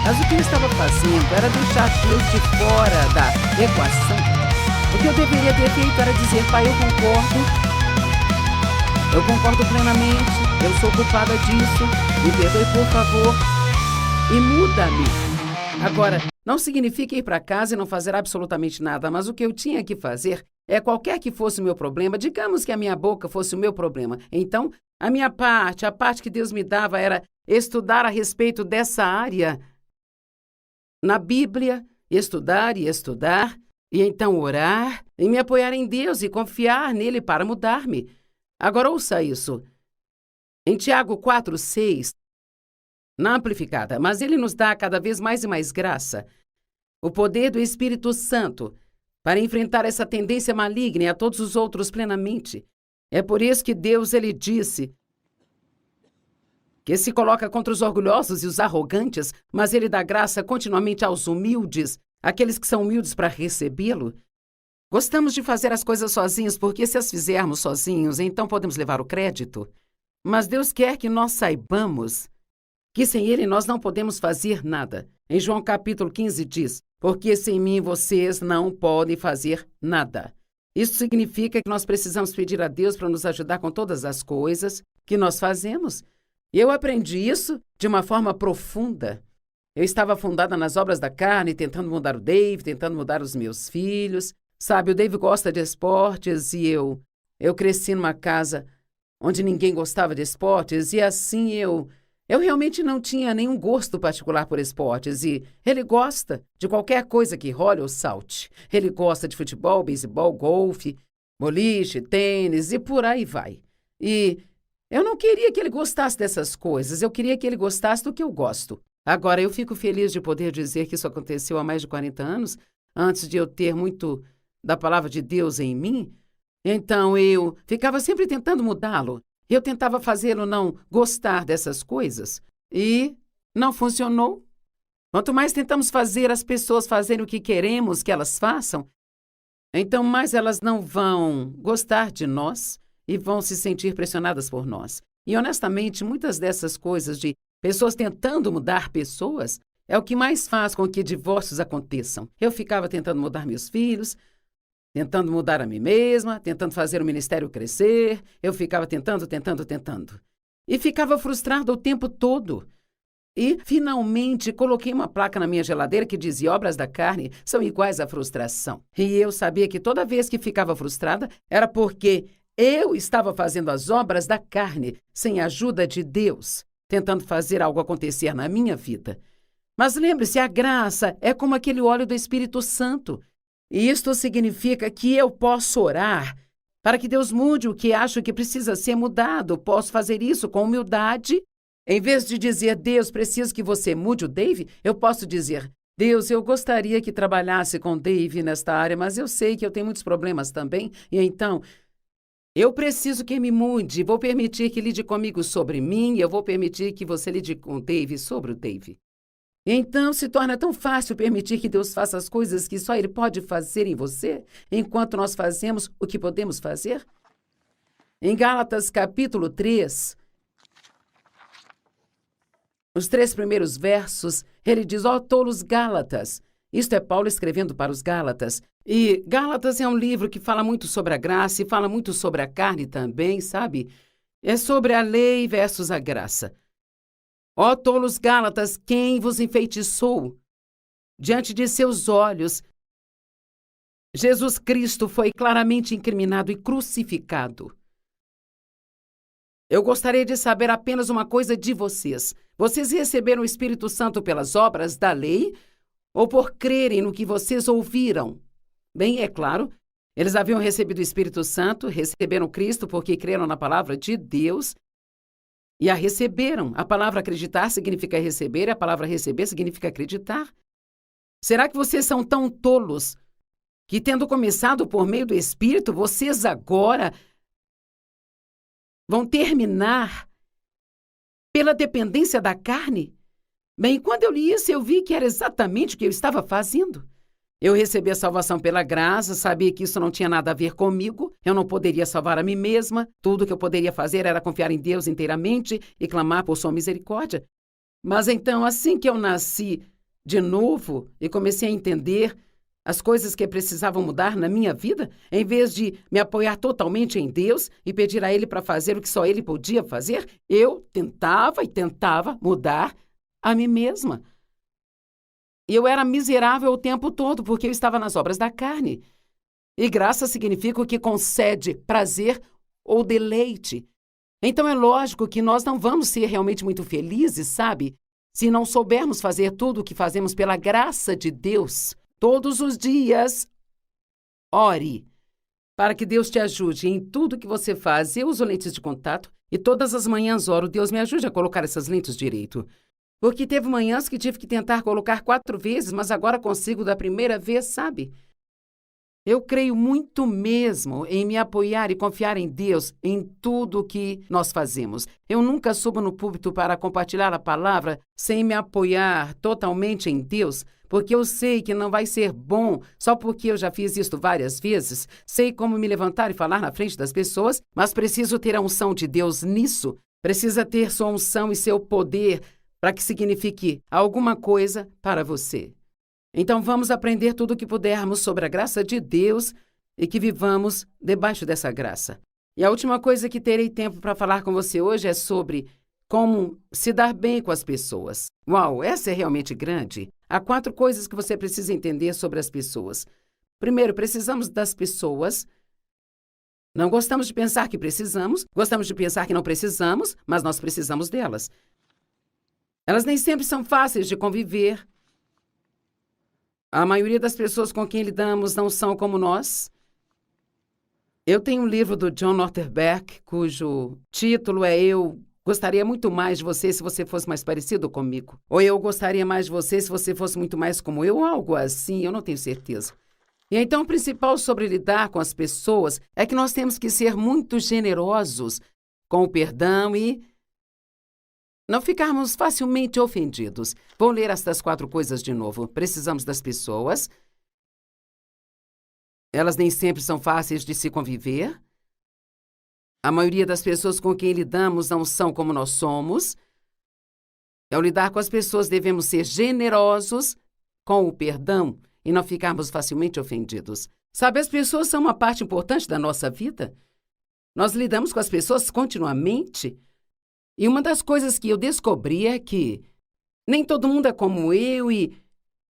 Mas o que eu estava fazendo era deixar Deus de fora da equação. O que eu deveria ter feito era dizer: pai, eu concordo plenamente, eu sou culpada disso, me perdoe por favor e muda-me. Agora, não significa ir para casa e não fazer absolutamente nada, mas o que eu tinha que fazer é, qualquer que fosse o meu problema, digamos que a minha boca fosse o meu problema, então a minha parte, a parte que Deus me dava era estudar a respeito dessa área na Bíblia, estudar e então orar e me apoiar em Deus e confiar nele para mudar-me. Agora ouça isso. Em Tiago 4:6, na Amplificada, mas ele nos dá cada vez mais e mais graça, o poder do Espírito Santo, para enfrentar essa tendência maligna e a todos os outros plenamente. É por isso que Deus, ele disse que se coloca contra os orgulhosos e os arrogantes, mas ele dá graça continuamente aos humildes, aqueles que são humildes para recebê-lo. Gostamos de fazer as coisas sozinhos, porque se as fizermos sozinhos, então podemos levar o crédito. Mas Deus quer que nós saibamos que sem Ele nós não podemos fazer nada. Em João capítulo 15 diz, porque sem mim vocês não podem fazer nada. Isso significa que nós precisamos pedir a Deus para nos ajudar com todas as coisas que nós fazemos. E eu aprendi isso de uma forma profunda. Eu estava afundada nas obras da carne, tentando mudar o Dave, tentando mudar os meus filhos. Sabe, o Dave gosta de esportes e eu cresci numa casa onde ninguém gostava de esportes e assim eu realmente não tinha nenhum gosto particular por esportes e ele gosta de qualquer coisa que role ou salte. Ele gosta de futebol, beisebol, golfe, boliche, tênis e por aí vai. E eu não queria que ele gostasse dessas coisas, eu queria que ele gostasse do que eu gosto. Agora, eu fico feliz de poder dizer que isso aconteceu há mais de 40 anos, antes de eu ter muito da palavra de Deus em mim. Então, eu ficava sempre tentando mudá-lo. Eu tentava fazê-lo não gostar dessas coisas. E não funcionou. Quanto mais tentamos fazer as pessoas fazerem o que queremos que elas façam, então mais elas não vão gostar de nós e vão se sentir pressionadas por nós. E, honestamente, muitas dessas coisas de pessoas tentando mudar pessoas é o que mais faz com que divórcios aconteçam. Eu ficava tentando mudar meus filhos, tentando mudar a mim mesma, tentando fazer o ministério crescer. Eu ficava tentando. E ficava frustrada o tempo todo. E, finalmente, coloquei uma placa na minha geladeira que dizia: obras da carne são iguais à frustração. E eu sabia que toda vez que ficava frustrada era porque eu estava fazendo as obras da carne sem a ajuda de Deus, tentando fazer algo acontecer na minha vida. Mas lembre-se, a graça é como aquele óleo do Espírito Santo. E isto significa que eu posso orar para que Deus mude o que acho que precisa ser mudado. Posso fazer isso com humildade. Em vez de dizer, Deus, preciso que você mude o Dave, eu posso dizer, Deus, eu gostaria que trabalhasse com o Dave nesta área, mas eu sei que eu tenho muitos problemas também, e então eu preciso que me mude. Vou permitir que lide comigo sobre mim, e eu vou permitir que você lide com o Dave sobre o Dave. Então, se torna tão fácil permitir que Deus faça as coisas que só Ele pode fazer em você, enquanto nós fazemos o que podemos fazer? Em Gálatas, capítulo 3, os 3 primeiros versos, ele diz, ó tolos Gálatas. Isto é Paulo escrevendo para os Gálatas. E Gálatas é um livro que fala muito sobre a graça e fala muito sobre a carne também, sabe? É sobre a lei versus a graça. Ó tolos Gálatas, quem vos enfeitiçou? Diante de seus olhos, Jesus Cristo foi claramente incriminado e crucificado. Eu gostaria de saber apenas uma coisa de vocês. Vocês receberam o Espírito Santo pelas obras da lei ou por crerem no que vocês ouviram? Bem, é claro, eles haviam recebido o Espírito Santo, receberam Cristo porque creram na palavra de Deus e a receberam. A palavra acreditar significa receber, e a palavra receber significa acreditar. Será que vocês são tão tolos que, tendo começado por meio do Espírito, vocês agora vão terminar pela dependência da carne? Bem, quando eu li isso, eu vi que era exatamente o que eu estava fazendo. Eu recebi a salvação pela graça, sabia que isso não tinha nada a ver comigo, eu não poderia salvar a mim mesma, tudo que eu poderia fazer era confiar em Deus inteiramente e clamar por sua misericórdia. Mas então, assim que eu nasci de novo e comecei a entender as coisas que precisavam mudar na minha vida, em vez de me apoiar totalmente em Deus e pedir a Ele para fazer o que só Ele podia fazer, eu tentava mudar a mim mesma. E eu era miserável o tempo todo, porque eu estava nas obras da carne. E graça significa o que concede prazer ou deleite. Então é lógico que nós não vamos ser realmente muito felizes, sabe? Se não soubermos fazer tudo o que fazemos pela graça de Deus. Todos os dias, ore. para que Deus te ajude em tudo que você faz. Eu uso lentes de contato e todas as manhãs oro, Deus me ajude a colocar essas lentes direito. Porque teve manhãs que tive que tentar colocar 4 vezes, mas agora consigo da primeira vez, sabe? Eu creio muito mesmo em me apoiar e confiar em Deus em tudo o que nós fazemos. Eu nunca subo no púlpito para compartilhar a palavra sem me apoiar totalmente em Deus, porque eu sei que não vai ser bom só porque eu já fiz isso várias vezes. Sei como me levantar e falar na frente das pessoas, mas preciso ter a unção de Deus nisso. Precisa ter sua unção e seu poder para que signifique alguma coisa para você. Então vamos aprender tudo o que pudermos sobre a graça de Deus e que vivamos debaixo dessa graça. E a última coisa que terei tempo para falar com você hoje é sobre como se dar bem com as pessoas. Uau, essa é realmente grande. Há 4 coisas que você precisa entender sobre as pessoas. Primeiro, precisamos das pessoas. Não gostamos de pensar que precisamos, gostamos de pensar que não precisamos, mas nós precisamos delas. Elas nem sempre são fáceis de conviver. A maioria das pessoas com quem lidamos não são como nós. Eu tenho um livro do John Northberg, cujo título é Eu gostaria muito mais de você se você fosse mais parecido comigo. Ou eu gostaria mais de você se você fosse muito mais como eu, ou algo assim, eu não tenho certeza. E então o principal sobre lidar com as pessoas é que nós temos que ser muito generosos com o perdão e não ficarmos facilmente ofendidos. Vou ler estas 4 coisas de novo. Precisamos das pessoas. Elas nem sempre são fáceis de se conviver. A maioria das pessoas com quem lidamos não são como nós somos. Ao lidar com as pessoas, devemos ser generosos com o perdão e não ficarmos facilmente ofendidos. Sabe, as pessoas são uma parte importante da nossa vida. Nós lidamos com as pessoas continuamente. E uma das coisas que eu descobri é que nem todo mundo é como eu e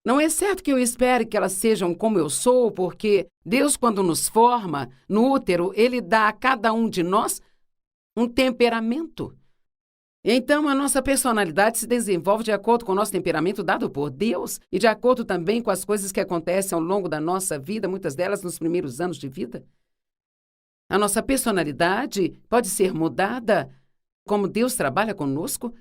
não é certo que eu espere que elas sejam como eu sou, porque Deus, quando nos forma no útero, Ele dá a cada um de nós um temperamento. Então, a nossa personalidade se desenvolve de acordo com o nosso temperamento dado por Deus e de acordo também com as coisas que acontecem ao longo da nossa vida, muitas delas nos primeiros anos de vida. A nossa personalidade pode ser mudada como Deus trabalha conosco.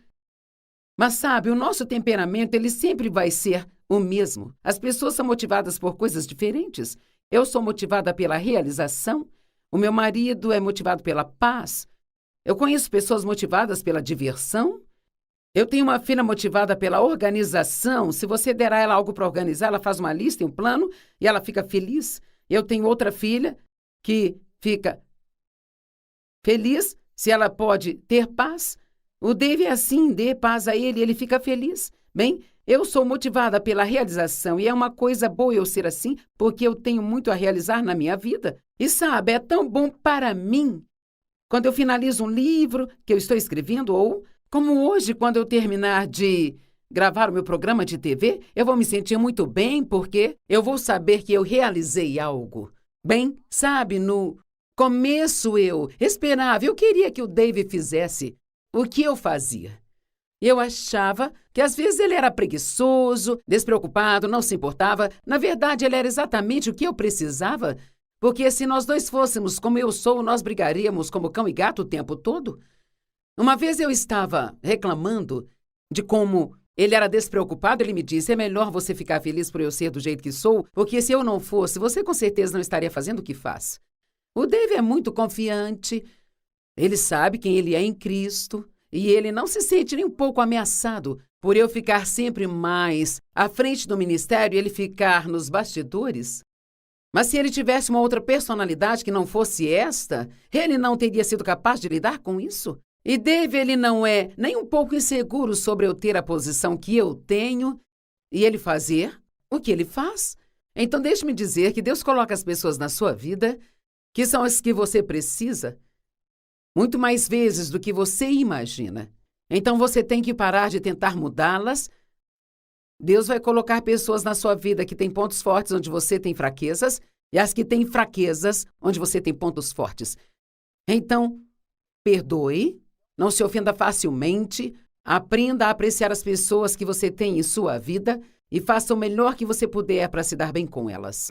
Mas sabe, o nosso temperamento, ele sempre vai ser o mesmo. As pessoas são motivadas por coisas diferentes. Eu sou motivada pela realização. O meu marido é motivado pela paz. Eu conheço pessoas motivadas pela diversão. Eu tenho uma filha motivada pela organização. Se você der a ela algo para organizar, ela faz uma lista e um plano e ela fica feliz. Eu tenho outra filha que fica feliz se ela pode ter paz. O Dave é assim, dê paz a ele e ele fica feliz. Bem, eu sou motivada pela realização e é uma coisa boa eu ser assim, porque eu tenho muito a realizar na minha vida. E sabe, é tão bom para mim quando eu finalizo um livro que eu estou escrevendo ou, como hoje, quando eu terminar de gravar o meu programa de TV, eu vou me sentir muito bem porque eu vou saber que eu realizei algo. Bem, sabe, no começo eu esperava, eu queria que o Dave fizesse o que eu fazia. Eu achava que às vezes ele era preguiçoso, despreocupado, não se importava. Na verdade, ele era exatamente o que eu precisava, porque se nós dois fôssemos como eu sou, nós brigaríamos como cão e gato o tempo todo. Uma vez eu estava reclamando de como ele era despreocupado, ele me disse, é melhor você ficar feliz por eu ser do jeito que sou, porque se eu não fosse, você com certeza não estaria fazendo o que faz. O Dave é muito confiante, ele sabe quem ele é em Cristo e ele não se sente nem um pouco ameaçado por eu ficar sempre mais à frente do ministério e ele ficar nos bastidores. Mas se ele tivesse uma outra personalidade que não fosse esta, ele não teria sido capaz de lidar com isso. E Dave, ele não é nem um pouco inseguro sobre eu ter a posição que eu tenho e ele fazer o que ele faz. Então deixe-me dizer que Deus coloca as pessoas na sua vida que são as que você precisa, muito mais vezes do que você imagina. Então você tem que parar de tentar mudá-las. Deus vai colocar pessoas na sua vida que têm pontos fortes onde você tem fraquezas e as que têm fraquezas onde você tem pontos fortes. Então, perdoe, não se ofenda facilmente, aprenda a apreciar as pessoas que você tem em sua vida e faça o melhor que você puder para se dar bem com elas.